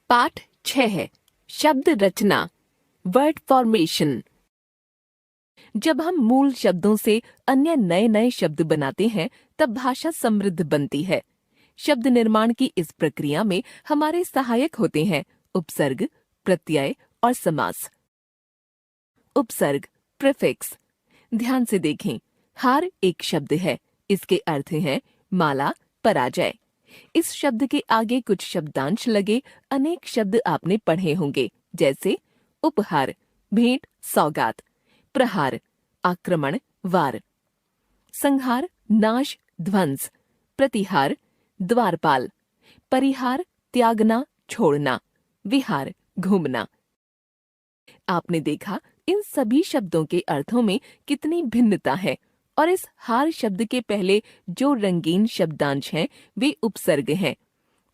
पाठ 6 है शब्द रचना, वर्ड फॉर्मेशन। जब हम मूल शब्दों से अन्य नए नए शब्द बनाते हैं तब भाषा समृद्ध बनती है। शब्द निर्माण की इस प्रक्रिया में हमारे सहायक होते हैं उपसर्ग, प्रत्यय और समास। उपसर्ग, प्रीफिक्स। ध्यान से देखें, हार एक शब्द है। इसके अर्थ हैं माला, पराजय। इस शब्द के आगे कुछ शब्दांश लगे अनेक शब्द आपने पढ़े होंगे, जैसे उपहार, भेंट, सौगात। प्रहार, आक्रमण, वार। संहार, नाश, ध्वंस। प्रतिहार, द्वारपाल। परिहार, त्यागना, छोड़ना। विहार, घूमना। आपने देखा इन सभी शब्दों के अर्थों में कितनी भिन्नता है और इस हार शब्द के पहले जो रंगीन शब्दांश हैं वे उपसर्ग हैं।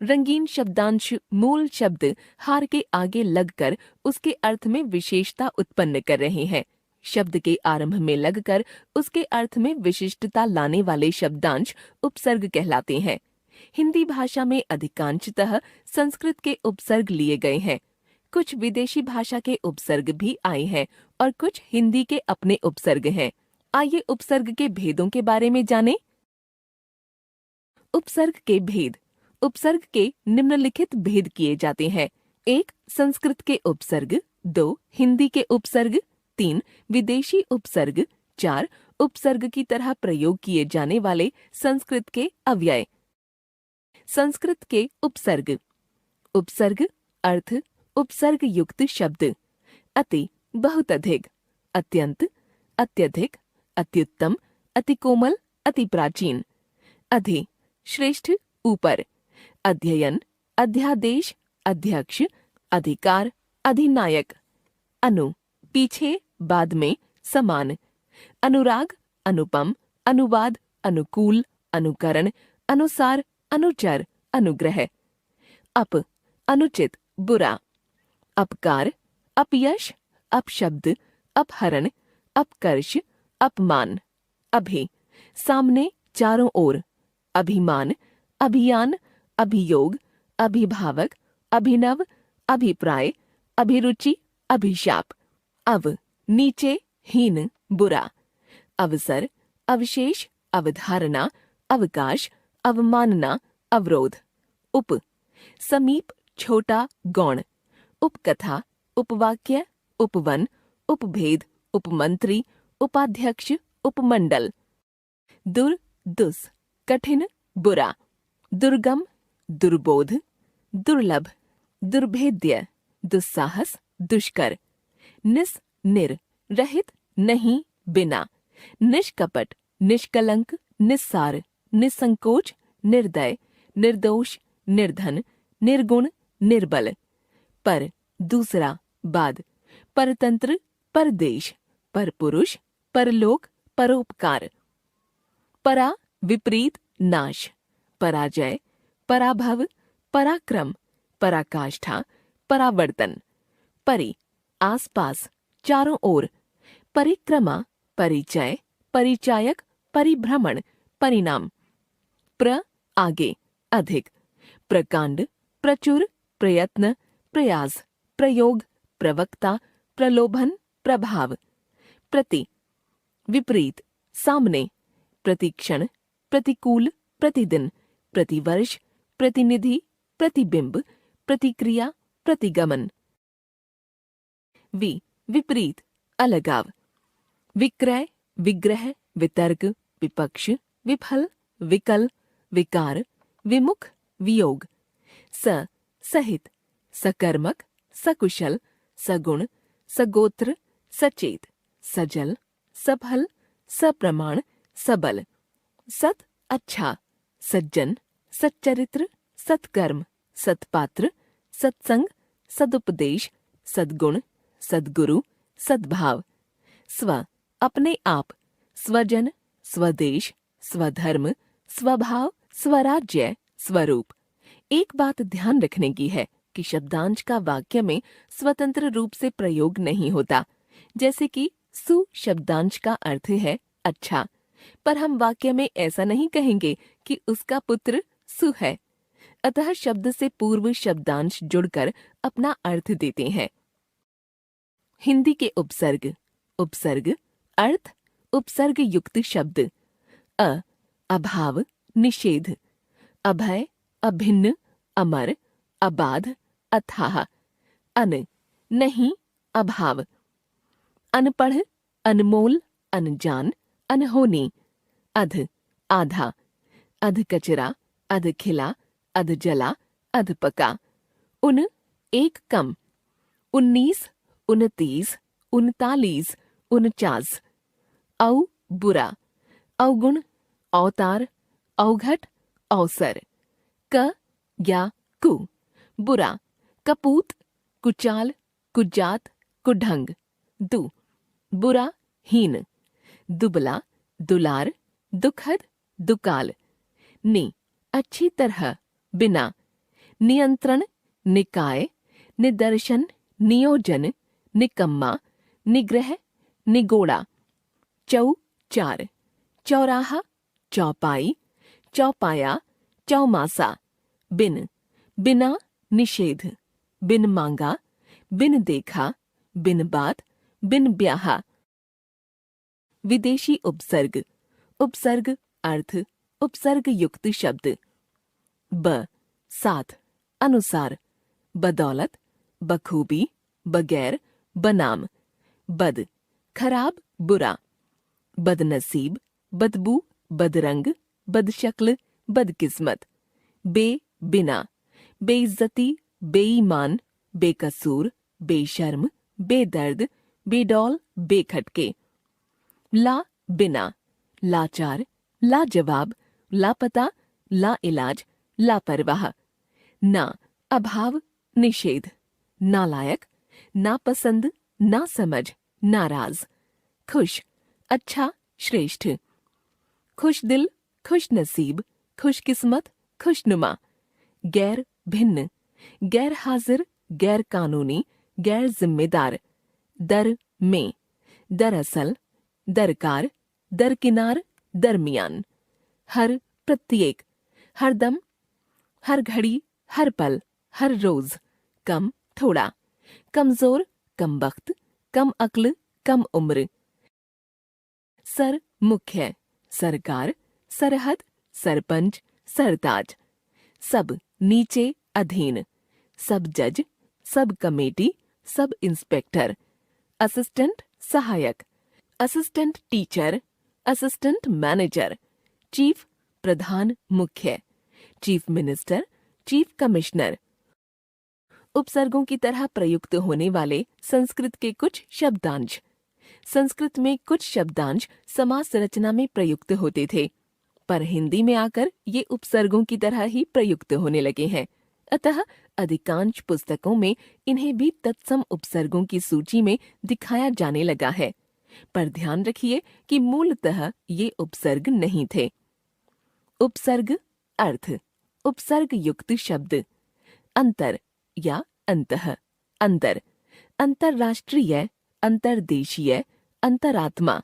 रंगीन शब्दांश मूल शब्द हार के आगे लगकर उसके अर्थ में विशेषता उत्पन्न कर रहे हैं। शब्द के आरंभ में लगकर उसके अर्थ में विशिष्टता लाने वाले शब्दांश उपसर्ग कहलाते हैं। हिंदी भाषा में अधिकांशतः संस्कृत के उपसर्ग लिए गए हैं। कुछ विदेशी भाषा के उपसर्ग भी आए हैं और कुछ हिंदी के अपने उपसर्ग हैं। आइए उपसर्ग के भेदों के बारे में जानें। उपसर्ग के भेद। उपसर्ग के निम्नलिखित भेद किए जाते हैं। 1. संस्कृत के उपसर्ग। 2. हिंदी के उपसर्ग। 3. विदेशी उपसर्ग। 4. उपसर्ग की तरह प्रयोग किए जाने वाले संस्कृत के अव्यय। संस्कृत के उपसर्ग। उपसर्ग अर्थ उपसर्ग युक्त शब्द। अति, बहुत अधिक। अत्यंत, अत्यधिक, अत्युत्तम, अति कोमल, अति प्राचीन। अधि, श्रेष्ठ, ऊपर। अध्ययन, अध्यादेश, अध्यक्ष, अधिकार, अधिनायक। अनु, पीछे, बाद में, समान। अनुराग, अनुपम, अनुवाद, अनुकूल, अनुकरण, अनुसार, अनुचर, अनुग्रह। अप, अनुचित, बुरा। अपकार, अपयश, अपशब्द, अपहरण, अपकर्ष, अपमान। अभि, सामने, चारों ओर। अभिमान, अभियान, अभियोग, अभिभावक, अभिनव, अभिप्राय, अभिरुचि, अभिशाप। अव, नीचे, हीन, बुरा। अवसर, अवशेष, अवधारणा, अवकाश, अवमानना, अवरोध। उप, समीप, छोटा, गौण। उपकथा, उपवाक्य, उपवन, उपभेद, उपमंत्री, उपाध्यक्ष, उपमंडल। दुर, दुस, कठिन, बुरा। दुर्गम, दुर्बोध, दुर्लभ, दुर्भेद्य, दुस्साहस, दुष्कर। निस, निर, रहित, नहीं, बिना। निष्कपट, निष्कलंक, निस्सार, निसंकोच, निर्दय, निर्दोष, निर्धन, निर्गुण, निर्बल। पर, दूसरा, बाद। परतंत्र, परदेश, परपुरुष, परलोक, परोपकार। परा, विपरीत, नाश। पराजय, पराभव, पराक्रम, पराकाष्ठा, परावर्तन। परि, आसपास, चारों ओर। परिक्रमा, परिचय, परिचायक, परिभ्रमण, परिणाम। प्र, आगे, अधिक। प्रकांड, प्रचुर, प्रयत्न, प्रयास, प्रयोग, प्रवक्ता, प्रलोभन, प्रभाव। प्रति, विपरीत, सामने। प्रतिक्षण, प्रतिकूल, प्रतिदिन, प्रतिवर्ष, प्रतिनिधि, प्रतिबिंब, प्रतिक्रिया, प्रतिगमन। विपरीत, अलगाव। विक्रय, विग्रह, वितर्क, विपक्ष, विफल, विकल, विकार, विमुख, वियोग। सहित, सकर्मक, सकुशल, सगुण, सगोत्र, सचेत, सजल, सफल, सप्रमाण, सबल। सत, अच्छा, सज्जन, सच्चरित्र, सत्कर्म, सत्पात्र, सत्संग, सदुपदेश, सद्गुण, सद्गुरु, सद्भाव। स्व, अपने आप। स्वजन, स्वदेश, स्वधर्म, स्वभाव, स्वराज्य, स्वरूप। एक बात ध्यान रखने की है कि शब्दांश का वाक्य में स्वतंत्र रूप से प्रयोग नहीं होता। जैसे कि सु शब्दांश का अर्थ है अच्छा, पर हम वाक्य में ऐसा नहीं कहेंगे कि उसका पुत्र सु है। अतः शब्द से पूर्व शब्दांश जुड़कर अपना अर्थ देते हैं। हिंदी के उपसर्ग। उपसर्ग अर्थ उपसर्ग युक्त शब्द। अ अभाव, निषेध। अभय, अभिन्न, अमर, अबाध, अथाह। अन नहीं, अभाव। अनपढ़, अनमोल, अनजान, अनहोनी। अध आधा। अध कचरा, अध खिला, अध जला, अध पका। उन एक कम। 19, 29, 39, 49। औ बुरा, अवगुण, अवतार, अवघट, अवसर। क या कु बुरा, कपूत, कुचाल, कुजात, कुढंग। दु बुरा, हीन। दुबला, दुलार, दुखद, दुकाल। नि अच्छी तरह, बिना। नियंत्रण, निकाय, निदर्शन, नियोजन, निकम्मा, निग्रह, निगोड़ा। चौ चार। चौराहा, चौपाई, चौपाया, चौमासा। बिन बिना, निषेध। बिन मांगा, बिन देखा, बिन बात, बिन ब्याहा। विदेशी उपसर्ग। उपसर्ग अर्थ उपसर्ग युक्त शब्द। ब साथ, अनुसार, बदौलत, बखूबी, बगैर, बनाम। बद खराब, बुरा। बदनसीब, बदबू, बदरंग, बदशक्ल, बदकिस्मत। बे बिना, बेइज्जती, बेईमान, बेकसूर, बेशर्म, बेदर्द, बेडौल, बेखटके। ला बिना, लाचार, लाजवाब, लापता, लाइलाज, लापरवाह। ना अभाव, निषेध। नालायक, नापसंद, नासमझ, नाराज। खुश अच्छा, श्रेष्ठ। खुश दिल, खुश नसीब, खुशकिस्मत, खुशनुमा। गैर भिन्न, गैर हाजिर, गैर कानूनी, गैर जिम्मेदार। दर में, दरअसल, दरकार, दरकिनार, दरमियान। हर प्रत्येक, हरदम, हर घड़ी, हर पल, हर रोज। कम थोड़ा। कमजोर, कम बख्त, कम अक्ल, कम उम्र। सर मुख्य, सरकार, सरहद, सरपंच, सरताज। सब नीचे, अधीन। सब जज, sub committee, sub inspector. Assistant, सहायक। Assistant teacher, assistant manager. Chief प्रधान, मुख्य। Chief minister, chief commissioner. उपसर्गों की तरह प्रयुक्त होने वाले संस्कृत के कुछ शब्दांश। संस्कृत में कुछ शब्दांश समास रचना में प्रयुक्त होते थे, पर हिंदी में आकर ये उपसर्गों की तरह ही प्रयुक्त होने लगे हैं। अतः अधिकांश पुस्तकों में इन्हें भी तत्सम उपसर्गों की सूची में दिखाया जाने लगा है, पर ध्यान रखिए कि मूलतः ये उपसर्ग नहीं थे। उपसर्ग अर्थ उपसर्ग युक्त शब्द। अंतर या अंतः, अंदर। अंतर्राष्ट्रीय, अंतर्देशीय, अंतरात्मा।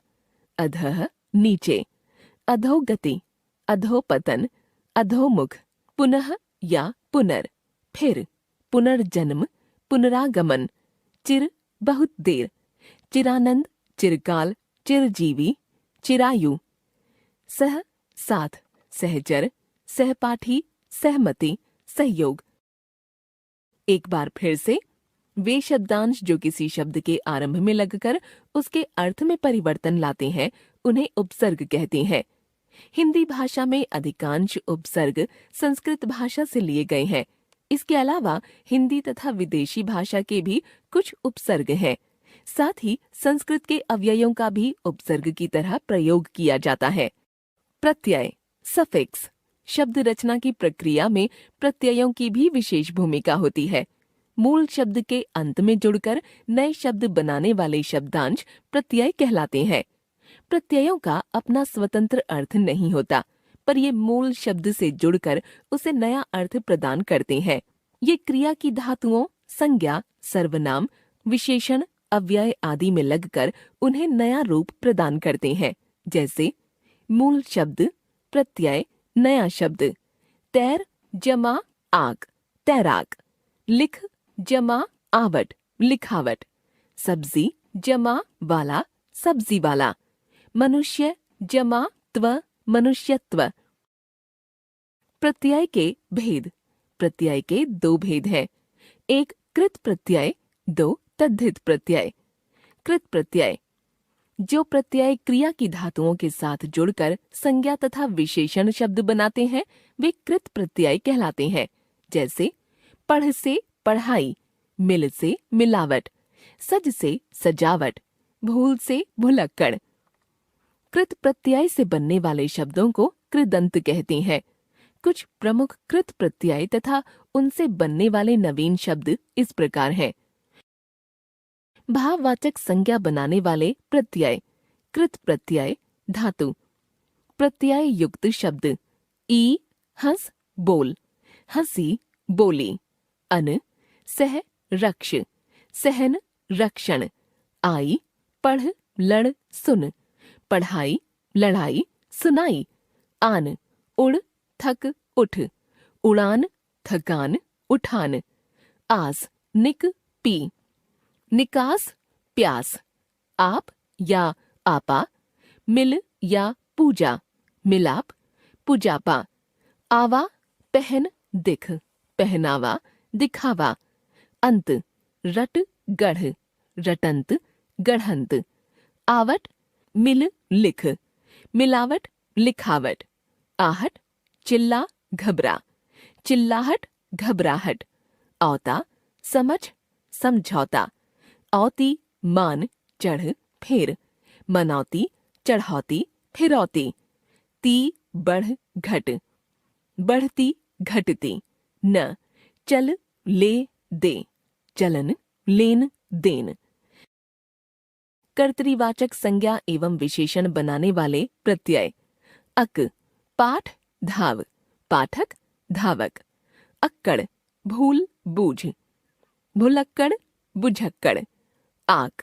अधः नीचे। अधोगति, अधोपतन, अधोमुख। पुनः या पुनर, फिर। पुनर्जन्म, पुनरागमन। चिर बहुत देर। चिरानंद, चिरकाल, चिरजीवी, चिरायु। सह साथ, सहचर, सहपाठी, सहमति, सहयोग। एक बार फिर से, वे शब्दांश जो किसी शब्द के आरंभ में लगकर उसके अर्थ में परिवर्तन लाते हैं, उन्हें उपसर्ग कहते हैं। हिंदी भाषा में अधिकांश उपसर्ग संस्कृत भाषा से लिए गए हैं। इसके अलावा हिंदी तथा विदेशी भाषा के भी कुछ उपसर्ग हैं। साथ ही संस्कृत के अव्ययों का भी उपसर्ग की तरह प्रयोग किया जाता है। प्रत्यय, सफिक्स। शब्द रचना की प्रक्रिया में प्रत्ययों की भी विशेष भूमिका होती है। मूल शब्द के अंत में जुड़कर नए शब्द बनाने वाले शब्दांश प्रत्यय कहलाते हैं। प्रत्ययों का अपना स्वतंत्र अर्थ नहीं होता, पर ये मूल शब्द से जुड़कर उसे नया अर्थ प्रदान करते हैं। ये क्रिया की धातुओं, संज्ञा, सर्वनाम, विशेषण, अव्यय आदि में लगकर उन्हें नया रूप प्रदान करते हैं। जैसे मूल शब्द, प्रत्यय, नया शब्द। तैर, जमा, आग, तैराक। लिख जमा आवट, लिखावट। सब्जी जमा वाला, सब्जी वाला। मनुष्य जमा त्व, मनुष्यत्व। प्रत्यय के भेद। प्रत्यय के दो भेद हैं, एक कृत प्रत्यय, दो तद्धित प्रत्यय। कृत प्रत्यय जो प्रत्यय क्रिया की धातुओं के साथ जुड़कर संज्ञा तथा विशेषण शब्द बनाते हैं वे कृत प्रत्यय कहलाते हैं। जैसे पढ़ से पढ़ाई, मिल से मिलावट, सज से सजावट, भूल से भुलक्कड़। कृत प्रत्यय से बनने वाले शब्दों को कृदंत कहते हैं। कुछ प्रमुख कृत प्रत्यय तथा उनसे बनने वाले नवीन शब्द इस प्रकार हैं। भाववाचक संज्ञा बनाने वाले प्रत्यय। कृत प्रत्यय धातु। प्रत्यय युक्त शब्द। ई हंस बोल, हंसी बोली। अन सह रक्ष, सहन रक्षण। आई पढ़ लड़ सुन, पढ़ाई लड़ाई सुनाई। आन उड़ थक उठ, उड़ान थकान उठान। आस निक पी, निकास प्यास। आप या आपा, मिल या पूजा, मिलाप पूजापा। आवा पहन दिख, पहनावा दिखावा। अंत रट गढ़, रटंत गढ़ंत। आवट मिल लिख, मिलावट लिखावट। आहट चिल्ला घबरा, चिल्लाहट घबराहट। औता समझ समझौता। औती मान चढ़ फेर, मनौती चढ़ौती फिरौती। ती बढ़ घट, बढ़ती घटती। न चल ले दे, चलन लेन देन। कर्तरीवाचक संज्ञा एवं विशेषण बनाने वाले प्रत्यय। अक पाठ धाव, पाठक धावक। अक्कड़ भूल बूझ, भुलक्कड़ बुझक्कड़। आक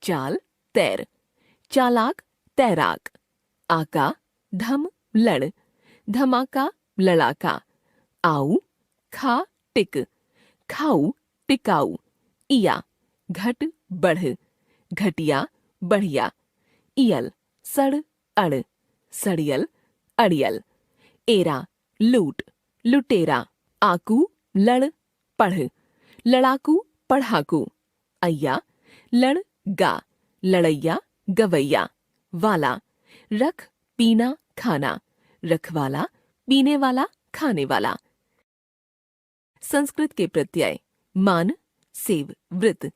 चाल तैर, चालाक तैराक। आका धम लड़, धमाका लड़ाका। आऊ खा टिक, खाऊ टिकाऊ। इया घट बढ़, घटिया बढ़िया। इयल सड़ अड़, सड़ियल अड़ियल। एरा लूट, लुटेरा। आकू लड़ पढ़, लड़ाकू पढ़ाकू। अय्या लड़ गा, लड़ैया गवैया। वाला रख पीना खाना, रखवाला पीने वाला खाने वाला। संस्कृत के प्रत्यय। मान सेव वृत,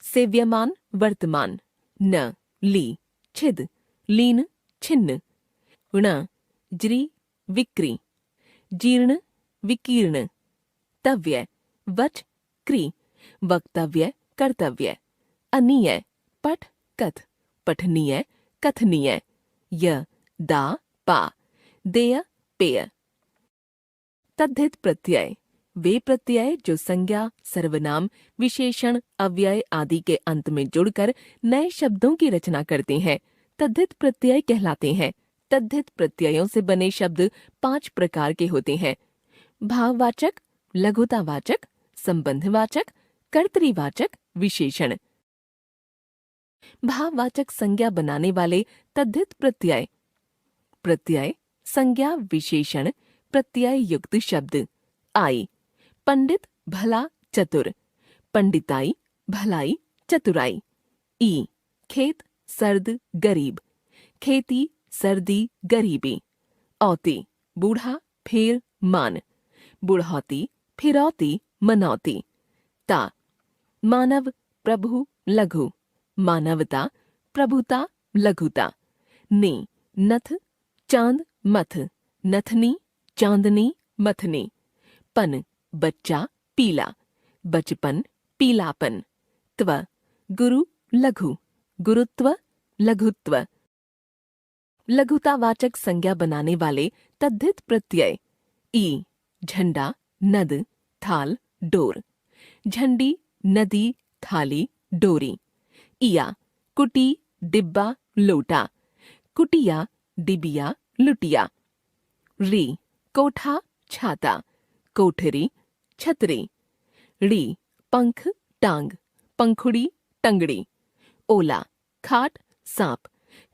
सेव्यमान वर्तमान। न ली छिद, लीन छिन्न। ण ज्री विक्री, जीर्ण विकीर्ण। तव्य वच क्री, वक्तव्य कर्तव्य। अनीय पठ कथ, पठनीय कथनीय। य दा पा, देय पेय। तद्धित प्रत्यय वे प्रत्यय जो संज्ञा सर्वनाम विशेषण अव्यय आदि के अंत में जुड़कर नए शब्दों की रचना करते हैं तद्धित प्रत्यय कहलाते हैं। तद्धित प्रत्ययों से बने शब्द 5 प्रकार के होते हैं। भाववाचक, लघुतावाचक, संबंधवाचक, कर्तरीवाचक, विशेषण। भाववाचक संज्ञा बनाने वाले तद्धित प्रत्यय। प्रत्यय संज्ञा विशेषण प्रत्यय युक्त शब्द। आई पंडित भला चतुर, पंडिताई भलाई चतुराई। ई खेत सर्द गरीब, खेती सर्दी गरीबी। औती बूढ़ा फेर मान, बुढ़ौती फिरौती मनौती। ता मानव प्रभु लघु, मानवता प्रभुता लघुता। ने नथ चांद मथ, नथनी चांदनी मथनी। पन बच्चा पीला, बचपन पीलापन। त्व गुरु लघु, गुरुत्व लघुत्व। लघुतावाचक संज्ञा बनाने वाले तद्धित प्रत्यय। ई झंडा नद थाल डोर, झंडी नदी थाली डोरी। इया कुटी डिब्बा लोटा, कुटिया डिबिया लुटिया। री कोठा छाता, कोठरी, छतरी। ड़ी, पंख, टांग, पंखुड़ी, टंगड़ी। ओला, खाट, सांप,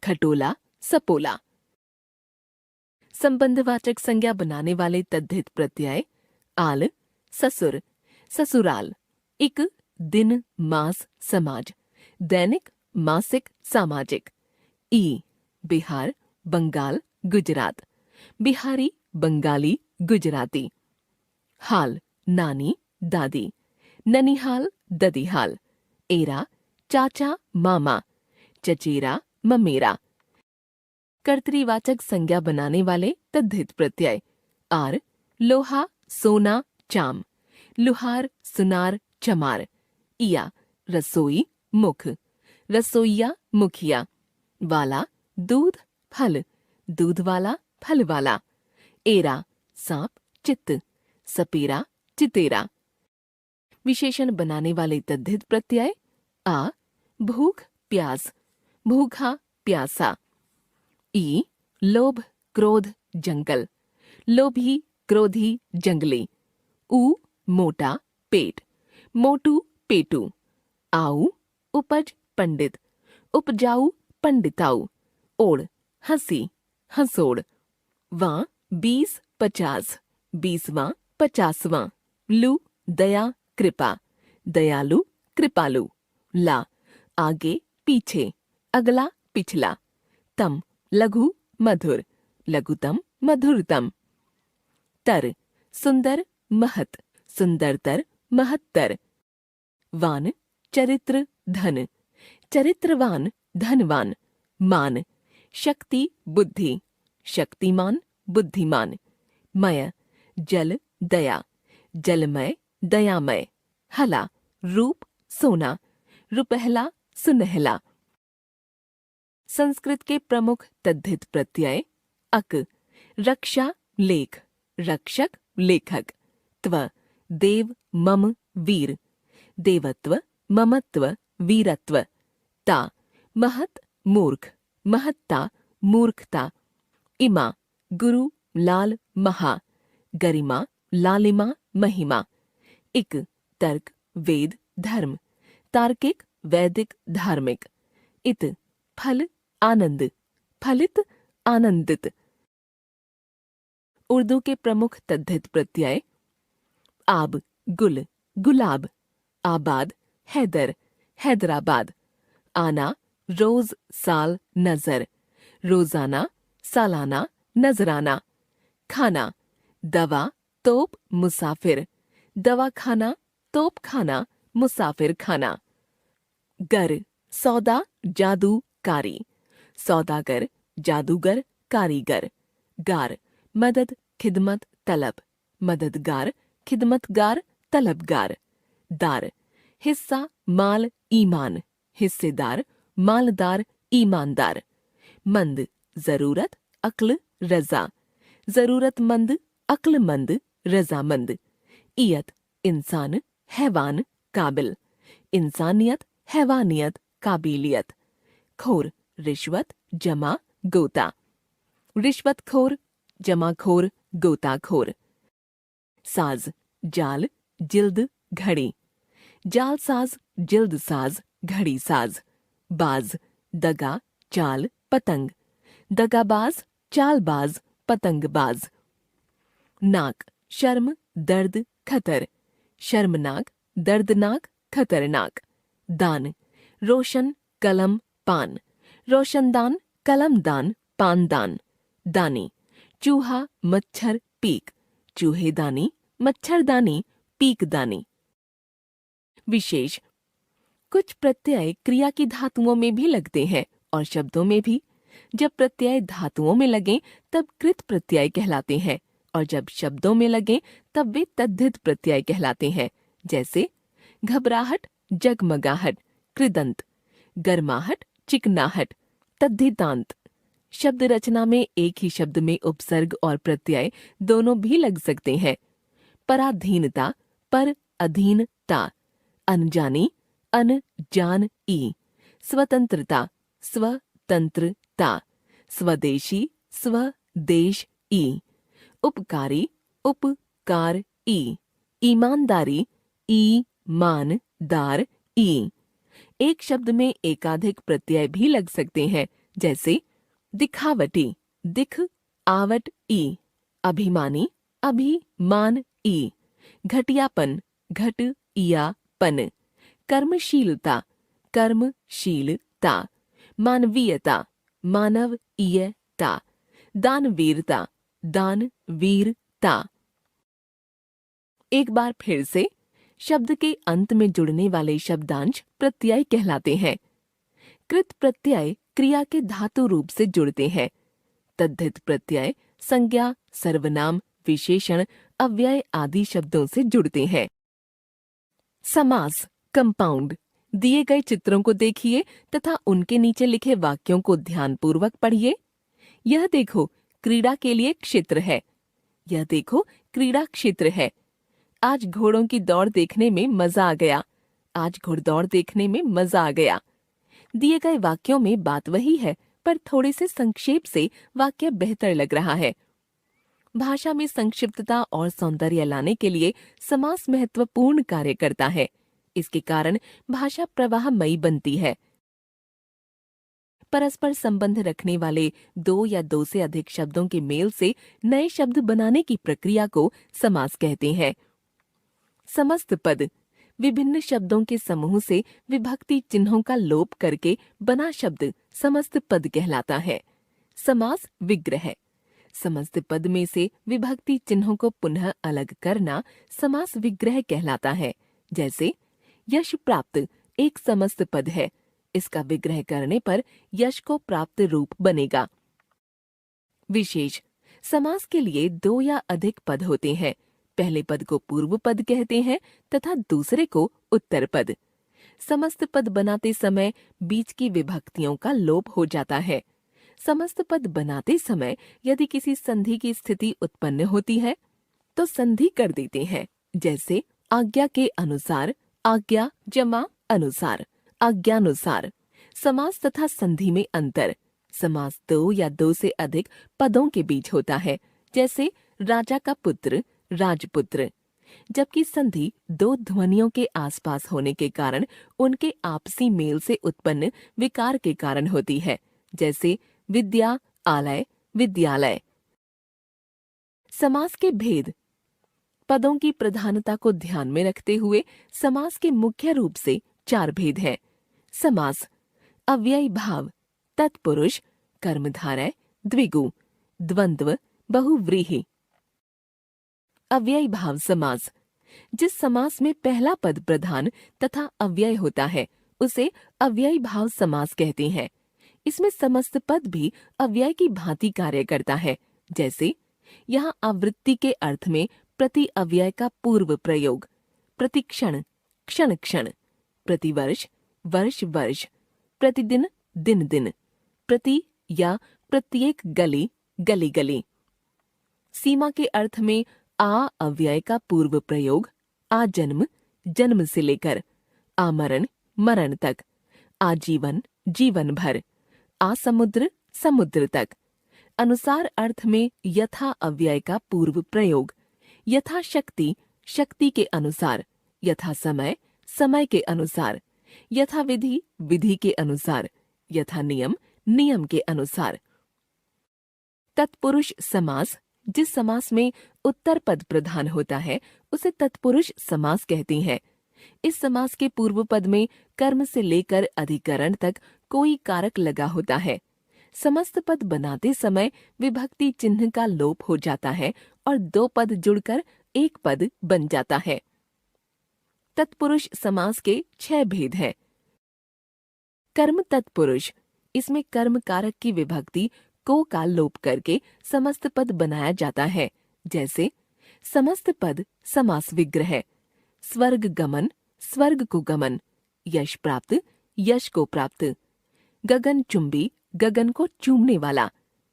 खटोला, सपोला। संबंधवाचक संज्ञा बनाने वाले तद्धित प्रत्यय आल, ससुर, ससुराल। इक, दिन, मास, समाज, दैनिक, मासिक, सामाजिक। ई, बिहार, बंगाल, गुजरात, बिहारी, बंगाली, गुजराती। हाल, नानी, दादी, ननिहाल, ददीहाल। एरा, चाचा, मामा, चचेरा, ममेरा। कर्तरीवाचक संज्ञा बनाने वाले तद्धित प्रत्यय आर, लोहा, सोना, चाम, लुहार, सुनार, चमार। इया, रसोई, मुख, रसोइया, मुखिया। वाला, दूध, फल, दूध वाला, फल वाला। एरा, सांप, चित्त, सपेरा, चितेरा। विशेषण बनाने वाले तद्धित प्रत्यय आ, भूख, प्यास, भूखा, प्यासा। ई, लोभ, क्रोध, जंगल, लोभी, क्रोधी, जंगली। ऊ, मोटा, पेट, मोटू, पेटू। आऊ, उपज, पंडित, उपजाऊ, पंडिताऊ। ओड़, हंसी, हंसोड़। वां, 20, 50, 20वां, 50वां। लू, दया, कृपा, दयालु, कृपालु। ला, आगे, पीछे, अगला, पिछला। तम, लघु, मधुर, लघुतम, मधुरतम। तर, सुंदर, महत, सुंदरतर, महत्तर। वान, चरित्र, धन, चरित्रवान, धनवान। मान, शक्ति, बुद्धि, शक्तिमान, बुद्धिमान। मय, जल, दया, जलमय, दयामय। हला, रूप, सोना, रुपहला, सुनहला। संस्कृत के प्रमुख तद्धित प्रत्यय अक, रक्षा, लेख, रक्षक, लेखक। त्व, देव, मम, वीर, देवत्व, ममत्व, वीरत्व। ता, महत, मूर्ख, महत्ता, मूर्खता। इमा, गुरु, लाल, महा, गरिमा, लालिमा, महिमा। इक, तर्क, वेद, धर्म, तार्किक, वैदिक, धार्मिक। इत, फल, आनंद, फलित, आनंदित। उर्दू के प्रमुख तद्धित प्रत्यय आब, गुल, गुलाब, आबाद, हैदर, हैदराबाद। आना, रोज, साल, नजर, रोजाना, सालाना, नजराना। खाना, दवा, तोप, मुसाफिर, दवाखाना, तोप खाना, मुसाफिर खाना। गर, सौदा, जादू, कारी, सौदागर, जादूगर, कारीगर। गार, मदद, खिदमत, तलब, मददगार, खिदमतगार, तलबगार। दार, हिस्सा, माल, ईमान, हिस्सेदार, मालदार, ईमानदार। मंद, जरूरत, अक्ल, रजा, जरूरतमंद, अक्लमंद, रजामंद। इयत, इंसान, हैवान, काबिल, इंसानियत, हैवानियत, काबिलियत। खोर, रिश्वत, जमा, गोता, रिश्वतखोर, जमाखोर, गोताखोर। साज, जाल, जिल्द, घड़ी, जालसाज, जिल्द साज, घड़ी साज। बाज, दगा, चाल, पतंग, दगाबाज, चालबाज, पतंगबाज। नाक, शर्म, दर्द, खतर, शर्मनाक, दर्दनाक, खतरनाक। दान, रोशन, कलम, पान, रोशनदान, कलमदान, पानदान। दानी, चूहा, मच्छर, पीक, चूहेदानी, मच्छरदानी, पीकदानी। विशेष, कुछ प्रत्यय क्रिया की धातुओं में भी लगते हैं और शब्दों में भी। जब प्रत्यय धातुओं में लगें तब कृत प्रत्यय कहलाते हैं और जब शब्दों में लगें तब वे तद्धित प्रत्यय कहलाते हैं। जैसे घबराहट, जगमगाहट, कृदंत, गर्माहट, चिकनाहट, तद्धितांत। शब्द रचना में एक ही शब्द में उपसर्ग और प्रत्यय दोनों भी लग सकते हैं। पराधीनता, पर अधीनता। अनजानी, अनजान ई। स्वतंत्रता, स्वतंत्रता। स्वदेशी, स्वदेश ई। उपकारी, उपकार ई, ईमानदारी, ई मान दार ई। एक शब्द में एकाधिक प्रत्यय भी लग सकते हैं, जैसे दिखावटी, दिख आवट ई, अभिमानी, अभिमान ई, घटियापन, घट इया पन, कर्मशीलता, कर्मशीलता, मानवीयता, मानवीयता, दानवीरता, दानवीरता। एक बार फिर से, शब्द के अंत में जुड़ने वाले शब्दांश प्रत्यय कहलाते हैं। कृत प्रत्यय क्रिया के धातु रूप से जुड़ते हैं। तद्धित प्रत्यय संज्ञा, सर्वनाम, विशेषण, अव्यय आदि शब्दों से जुड़ते हैं। समास, कंपाउंड। दिए गए चित्रों को देखिए तथा उनके नीचे लिखे वाक्यों को ध्यानपूर्वक पढ़िए। यह देखो क्रीड़ा के लिए क्षेत्र है। यह देखो क्रीड़ा क्षेत्र है। आज घोड़ों की दौड़ देखने में मजा आ गया। आज घुड़दौड़ देखने में मजा आ गया। दिए गए वाक्यों में बात वही है, पर थोड़े से संक्षेप से वाक्य बेहतर लग रहा है। भाषा में संक्षिप्तता और सौंदर्य लाने के लिए समास महत्वपूर्ण कार्य करता है। इसके कारण भाषा प्रवाहमयी बनती है। परस्पर संबंध रखने वाले दो या दो से अधिक शब्दों के मेल से नए शब्द बनाने की प्रक्रिया को समास कहते हैं। समस्त पद, विभिन्न शब्दों के समूह से विभक्ति चिन्हों का लोप करके बना शब्द समस्त पद कहलाता है। समास विग्रह, समस्त पद में से विभक्ति चिन्हों को पुनः अलग करना समास विग्रह कहलाता है। जैसे यश प्राप्त एक समस्त पद है। इसका विग्रह करने पर यश को प्राप्त रूप बनेगा। विशेष, समास के लिए दो या अधिक पद होते हैं। पहले पद को पूर्व पद कहते हैं तथा दूसरे को उत्तर पद। समस्त पद बनाते समय बीच की विभक्तियों का लोप हो जाता है। समस्त पद बनाते समय यदि किसी संधि की स्थिति उत्पन्न होती है तो संधि कर देते हैं। जैसे आज्ञा के अनुसार, आज्ञा जमा अनुसार, आज्ञानुसार। समास तथा संधि में अंतर। समास दो या दो से अधिक पदों के बीच होता है। जैसे राजा का पुत्र, राजपुत्र। जबकि संधि दो ध्वनियों के आसपास होने के कारण उनके आपसी मेल से उत्पन्न विकार के कारण होती है। जैसे विद्या आलय, विद्यालय। समास के भेद। पदों की प्रधानता को ध्यान में रखते हुए समास के मुख्य रूप से 4 भेद हैं। समास अव्ययी भाव, तत्पुरुष, कर्मधारय, द्विगु, द्वंद्व, बहुव्रीहि। अव्ययी भाव समास, जिस समास में पहला पद प्रधान तथा अव्यय होता है उसे अव्ययी भाव समास कहते हैं। इसमें समस्त पद भी अव्यय की भांति कार्य करता है। जैसे यहाँ आवृत्ति के अर्थ में प्रति अव्यय का पूर्व प्रयोग। प्रतिक्षण, क्षण क्षण। प्रतिवर्ष, वर्ष वर्ष। प्रतिदिन, दिन दिन। प्रति या प्रत्येक गली, गली गली। सीमा के अर्थ में आ अव्यय का पूर्व प्रयोग। आजन्म, जन्म से लेकर। आमरण, मरण तक। आजीवन, जीवन भर। आसमुद्र, समुद्र तक। अनुसार अर्थ में यथा अव्यय का पूर्व प्रयोग। यथा शक्ति, शक्ति के अनुसार। यथा समय, समय के अनुसार। यथा विधि, विधि के अनुसार। यथा नियम, नियम के अनुसार। तत्पुरुष समास, जिस समास में उत्तर पद प्रधान होता है उसे तत्पुरुष समास कहते हैं। इस समास के पूर्व पद में कर्म से लेकर अधिकरण तक कोई कारक लगा होता है। समस्त पद बनाते समय विभक्ति चिन्ह का लोप हो जाता है और 2 पद जुड़कर एक पद बन जाता है। तत्पुरुष समास के 6 भेद हैं। कर्म तत्पुरुष, इसमें कर्म कारक की विभक्ति को का लोप करके समस्त पद बनाया जाता है। जैसे समस्त पद समास विग्रह। स्वर्ग गमन, स्वर्ग को गमन। यश प्राप्त, यश को प्राप्त। गगन चुंबी, गगन को चूमने वाला।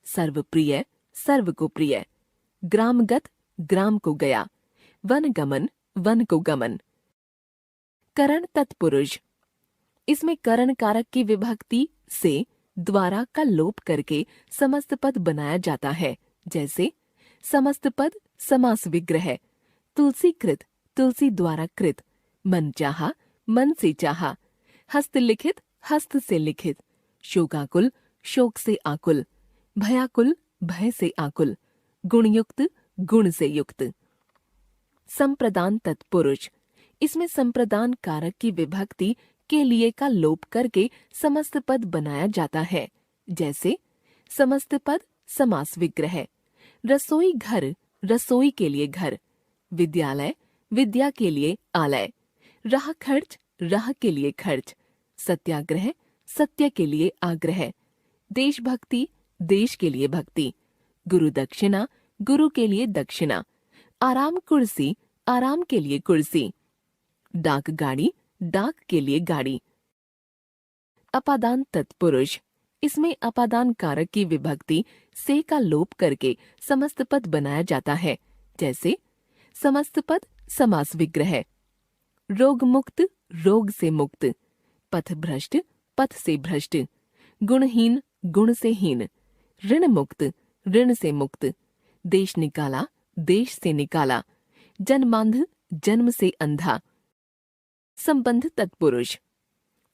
सर्वप्रिय, सर्व को प्रिय। ग्रामगत, ग्राम को गया। वन गमन, वन को गमन। करण तत्पुरुष, इसमें करण कारक की विभक्ति से द्वारा का लोप करके समस्त पद बनाया जाता है। जैसे समस्त पद समास विग्रह। तुलसी कृत, तुलसी द्वारा कृत। मन चाहा, मन से चाहा। हस्तलिखित, हस्त से लिखित। शोकाकुल, शोक से आकुल। भयाकुल, भय से आकुल। गुणयुक्त, गुण से युक्त। संप्रदान तत्पुरुष, इसमें संप्रदान कारक की विभक्ति के लिए का लोप करके समस्त पद बनाया जाता है। जैसे समस्त पद समास विग्रह। रसोई घर, रसोई के लिए घर। विद्यालय, विद्या के लिए आलय। राह खर्च, राह के लिए खर्च। सत्याग्रह, सत्य के लिए आग्रह। देशभक्ति, देश के लिए भक्ति। गुरु दक्षिणा, गुरु के लिए दक्षिणा। आराम कुर्सी, आराम के लिए कुर्सी। डाक गाड़ी, डाक के लिए गाड़ी। अपादान तत्पुरुष, इसमें अपादान कारक की विभक्ति से का लोप करके समस्त पद बनाया जाता है। जैसे समस्त पद समास विग्रह। रोग मुक्त, रोग से मुक्त। पथ भ्रष्ट, पथ से भ्रष्ट। गुणहीन, गुण से हीन। ऋण मुक्त, ऋण से मुक्त। देश निकाला, देश से निकाला। जन्मांध, जन्म से अंधा। संबंध तत्पुरुष,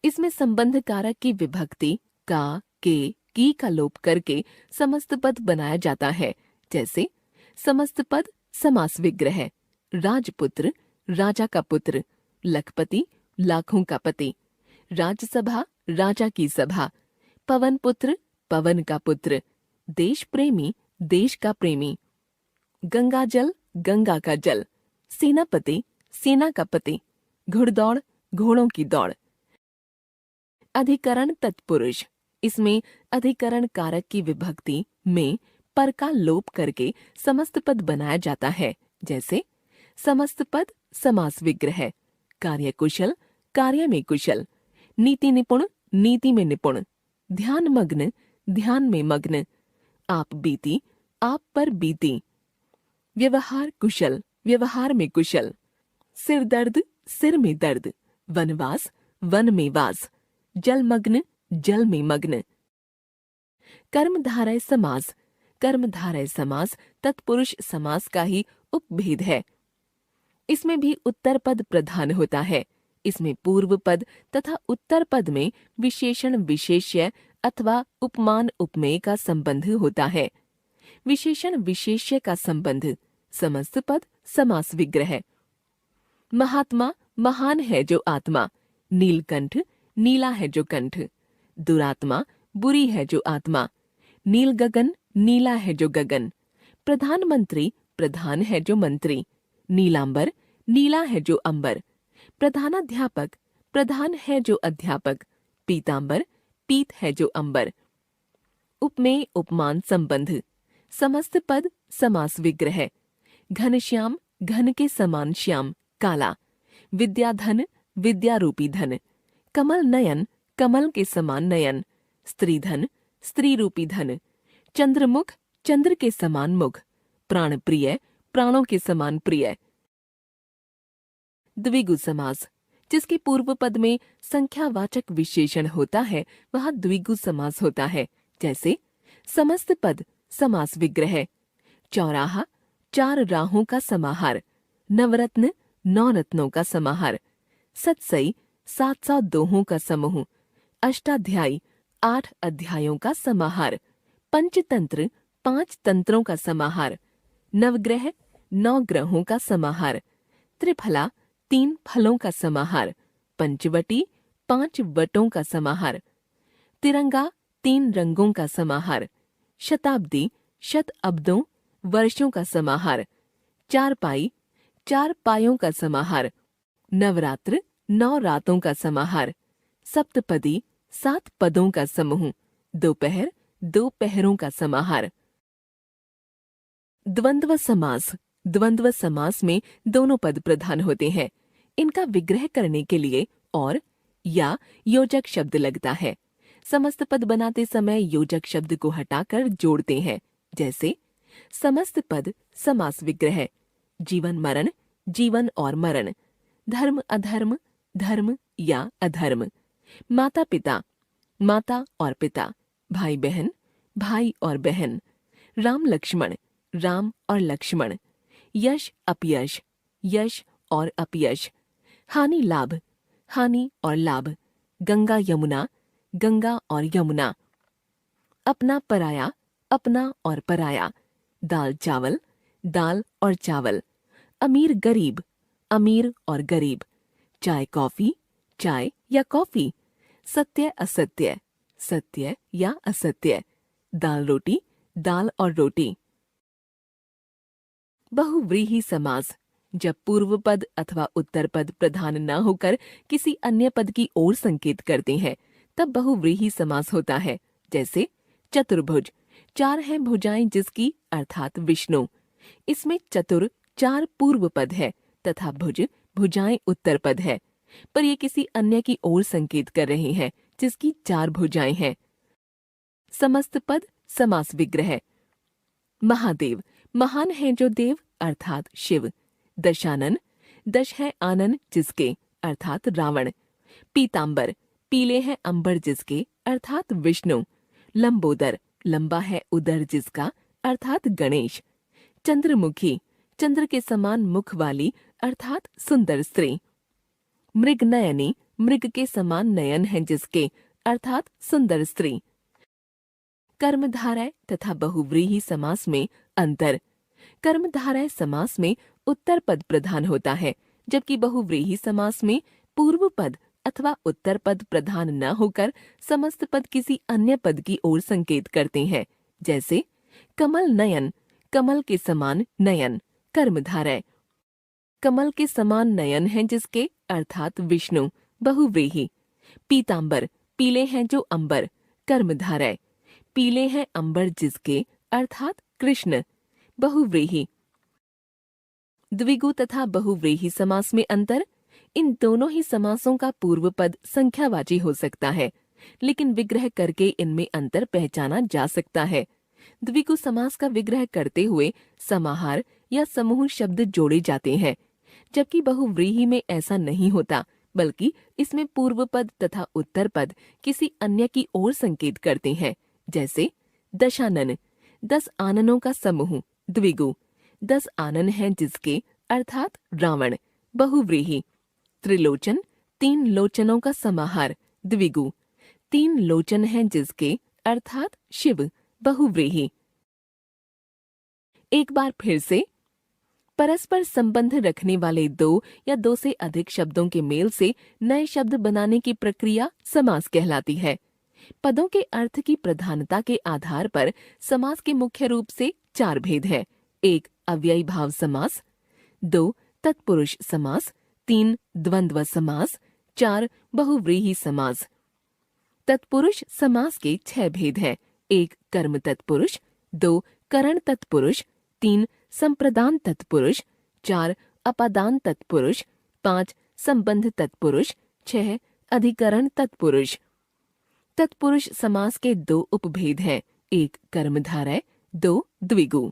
इसमें संबंध कारक की विभक्ति का, के, की का लोप करके समस्त पद बनाया जाता है। जैसे समस्त पद समास विग्रह। राजपुत्र, राजा का पुत्र। लखपति, लाखों का पति। राजसभा, राजा की सभा। पवन पुत्र, पवन का पुत्र। देश प्रेमी, देश का प्रेमी। गंगा जल, गंगा का जल। सेनापति, सेना का पति। घुड़दौड़, घोड़ों की दौड़। अधिकरण तत्पुरुष, इसमें अधिकरण कारक की विभक्ति में पर का लोप करके समस्त पद बनाया जाता है। जैसे समस्त पद समास विग्रह। कार्यकुशल, कार्य में कुशल। नीति निपुण, नीति में निपुण। ध्यान मग्न, ध्यान में मग्न। आप बीती, आप पर बीती। व्यवहार कुशल, व्यवहार में कुशल। सिर दर्द, सिर में दर्द। वनवास, वन में वास। जलमग्न, जल में मग्न। कर्मधारय समास, कर्मधारय समास तत्पुरुष समास का ही उपभेद है। इसमें भी उत्तर पद प्रधान होता है। इसमें पूर्व पद तथा उत्तर पद में विशेषण विशेष्य अथवा उपमान उपमेय का संबंध होता है। विशेषण विशेष्य का संबंध। समस्त पद समास विग्रह। महात्मा, महान है जो आत्मा। नीलकंठ, नीला है जो कंठ। दुरात्मा, बुरी है जो आत्मा। नील गगन, नीला है जो गगन। प्रधानमंत्री, प्रधान है जो मंत्री। नीलांबर, नीला है जो अंबर। प्रधानाध्यापक, प्रधान है जो अध्यापक। पीतांबर, पीत है जो अंबर। उपमेय उपमान संबंध। समस्त पद समास विग्रह। घनश्याम, घन के समान श्याम, काला। विद्याधन, विद्या रूपी धन। कमल नयन, कमल के समान नयन। स्त्रीधन, स्त्री रूपी धन। चंद्रमुख, चंद्र के समान मुख। प्राण प्रिय, प्राणों के समान प्रिय। द्विगु समास, जिसके पूर्व पद में संख्यावाचक विशेषण होता है वह द्विगु समास होता है। जैसे समस्त पद समास विग्रह। चौराहा, चार राहों का समाहार। नवरत्न, नौ रत्नों का समाहार। सतसई, 700 दोहों का समूह। अष्टाध्यायी, 8 अध्यायों का समाहार। पंचतंत्र, 5 तंत्रों का समाहार। नवग्रह, 9 ग्रहों का समाहार। त्रिफला, 3 फलों का समाहार। पंचवटी, 5 वटों का समाहार। तिरंगा, 3 रंगों का समाहार। शताब्दी, शत अब्दों, वर्षों का समाहार। चारपाई, 4 पायों का समाहार। नवरात्र, 9 रातों का समाहार। सप्तपदी, 7 पदों का समूह। दोपहर, 2 पहरों का समाहार। द्वंद्व समास, द्वंद्व समास में दोनों पद प्रधान होते हैं। इनका विग्रह करने के लिए और या योजक शब्द लगता है। समस्त पद बनाते समय योजक शब्द को हटाकर जोड़ते हैं। जैसे समस्त पद समास विग्रह। जीवन मरण, जीवन और मरण। धर्म अधर्म, धर्म या अधर्म। माता पिता, माता और पिता। भाई बहन, भाई और बहन। राम लक्ष्मण, राम और लक्ष्मण। यश अपयश, यश और अपयश, हानि लाभ, हानि और लाभ, गंगा यमुना, गंगा और यमुना, अपना पराया, अपना और पराया, दाल चावल, दाल और चावल, अमीर गरीब, अमीर और गरीब, चाय कॉफी, चाय या कॉफी, सत्य असत्य, सत्य या असत्य, दाल रोटी, दाल और रोटी। बहुव्रीहि समास, जब पूर्व पद अथवा उत्तर पद प्रधान न होकर किसी अन्य पद की ओर संकेत करते हैं, तब बहुव्रीहि समास होता है। जैसे चतुर्भुज, चार हैं भुजाएं जिसकी, अर्थात विष्णु। इसमें चतुर चार पूर्व पद है तथा भुज भुजाएं उत्तर पद है, पर ये किसी अन्य की ओर संकेत कर रहे हैं जिसकी चार भुजाएं हैं। समस्त पद समास विग्रह। महादेव, महान है जो देव, अर्थात शिव। दशानन, दश है आनन जिसके, अर्थात रावण। पीतांबर, पीले हैं अंबर जिसके, अर्थात विष्णु। लंबोदर, लंबा है उदर जिसका, अर्थात गणेश। चंद्रमुखी, चंद्र के समान मुख वाली, अर्थात सुंदर स्त्री। मृगनयनी, मृग के समान नयन है जिसके, अर्थात सुंदर स्त्री। कर्मधारय तथा बहुव्रीहि समास में अंतर। कर्मधारय समास में उत्तर पद प्रधान होता है, जबकि बहुव्रीहि समास में पूर्व पद अथवा उत्तर पद प्रधान न होकर समस्त पद किसी अन्य पद की ओर संकेत करते हैं। जैसे कमल नयन, कमल के समान नयन, कर्मधारय। कमल के समान नयन है जिसके, अर्थात विष्णु, बहुव्रीहि। पीतांबर, पीले हैं जो अंबर, कर्मधारय। पीले हैं अंबर जिसके, अर्थात कृष्ण, बहुव्रीहि। द्विगु तथा बहुव्रीहि समास में अंतर। इन दोनों ही समासों का पूर्व पद संख्यावाची हो सकता है, लेकिन विग्रह करके इनमें अंतर पहचाना जा सकता है। द्विगु समास का विग्रह करते हुए समाहार या समूह शब्द जोड़े जाते हैं, जबकि बहुव्रीहि में ऐसा नहीं होता, बल्कि इसमें पूर्व पद तथा उत्तर पद किसी अन्य की ओर संकेत करते हैं। जैसे दशानन, 10 आननों का समूह, द्विगु। 10 आनन हैं जिसके, अर्थात रावण, बहुव्रीहि। त्रिलोचन, 3 लोचनों का समाहार, द्विगु। 3 लोचन हैं जिसके, अर्थात शिव, बहुव्रीहि। एक बार फिर से, परस्पर संबंध रखने वाले दो या दो से अधिक शब्दों के मेल से नए शब्द बनाने की प्रक्रिया समास कहलाती है। पदों के अर्थ की प्रधानता के आधार पर समास के मुख्य रूप से 4 भेद हैं। 1 अव्ययी भाव समास, 2 तत्पुरुष समास, 3 द्वंद्व समास, 4 बहुव्रीहि समास। तत्पुरुष समास के 6 भेद हैं। 1 कर्म तत्पुरुष, 2 करण तत्पुरुष, 3 संप्रदान तत्पुरुष, 4 अपादान तत्पुरुष, 5 संबंध तत्पुरुष, 6 अधिकरण तत्पुरुष। तत्पुरुष समास के 2 उपभेद हैं। 1 कर्मधारय, 2 द्विगु।